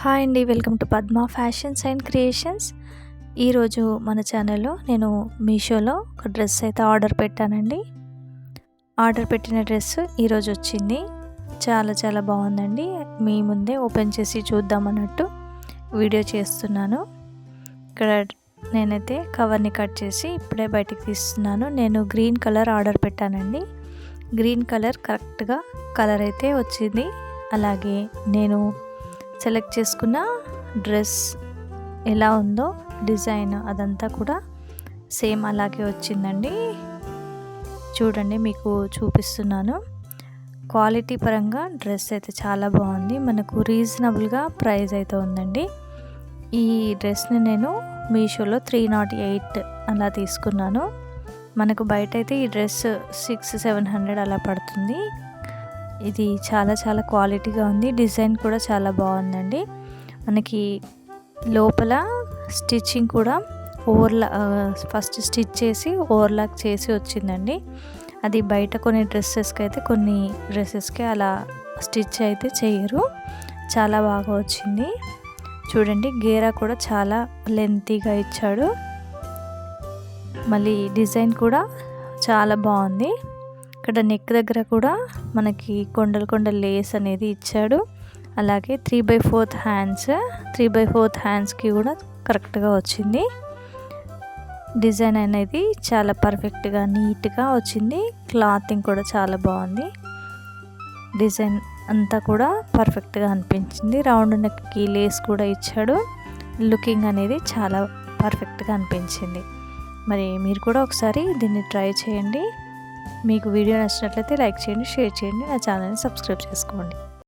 Hi అండి, welcome to Padma fashions and creations. ఈరోజు మన ఛానల్లో నేను మీషోలో ఒక డ్రెస్ అయితే ఆర్డర్ పెట్టానండి. ఆర్డర్ పెట్టిన డ్రెస్ ఈరోజు వచ్చింది. చాలా చాలా బాగుందండి. మీ ముందే ఓపెన్ చేసి చూద్దామన్నట్టు వీడియో చేస్తున్నాను. ఇక్కడ నేనైతే కవర్ని కట్ చేసి ఇప్పుడే బయటికి తీస్తున్నాను. నేను గ్రీన్ కలర్ ఆర్డర్ పెట్టానండి. గ్రీన్ కలర్ కరెక్ట్గా కలర్ అయితే వచ్చింది. అలాగే నేను సెలెక్ట్ చేసుకున్న డ్రెస్ ఎలా ఉందో డిజైన్ అదంతా కూడా సేమ్ అలాగే వచ్చిందండి. చూడండి, మీకు చూపిస్తున్నాను. క్వాలిటీ పరంగా డ్రెస్ అయితే చాలా బాగుంది. మనకు రీజనబుల్గా ప్రైస్ అయితే ఉందండి. ఈ డ్రెస్ని నేను మీషోలో 308 అలా తీసుకున్నాను. మనకు బయట అయితే ఈ డ్రెస్ 600-700 అలా పడుతుంది. ఇది చాలా చాలా క్వాలిటీగా ఉంది. డిజైన్ కూడా చాలా బాగుందండి. మనకి లోపల స్టిచ్చింగ్ కూడా ఫస్ట్ స్టిచ్ చేసి ఓవర్లాక్ చేసి వచ్చిందండి. అది బయట కొన్ని డ్రెస్సెస్కి అయితే కొన్ని డ్రెస్సెస్కి అలా స్టిచ్ అయితే చేయరు. చాలా బాగా వచ్చింది. చూడండి, గేరా కూడా చాలా లెంతీగా ఇచ్చాడు. మళ్ళీ డిజైన్ కూడా చాలా బాగుంది. ఇక్కడ నెక్ దగ్గర కూడా మనకి కొండలు లేస్ అనేది ఇచ్చాడు. అలాగే 3/4 హ్యాండ్స్కి కూడా కరెక్ట్గా వచ్చింది. డిజైన్ అనేది చాలా పర్ఫెక్ట్గా నీట్గా వచ్చింది. క్లాతింగ్ కూడా చాలా బాగుంది. డిజైన్ అంతా కూడా పర్ఫెక్ట్గా అనిపించింది. రౌండ్ నెక్కి లేస్ కూడా ఇచ్చాడు. లుకింగ్ అనేది చాలా పర్ఫెక్ట్గా అనిపించింది. మరి మీరు కూడా ఒకసారి దీన్ని ట్రై చేయండి. మీకు వీడియో నచ్చినట్లయితే లైక్ చేయండి, షేర్ చేయండి, నా ఛానల్ని సబ్స్క్రైబ్ చేసుకోండి.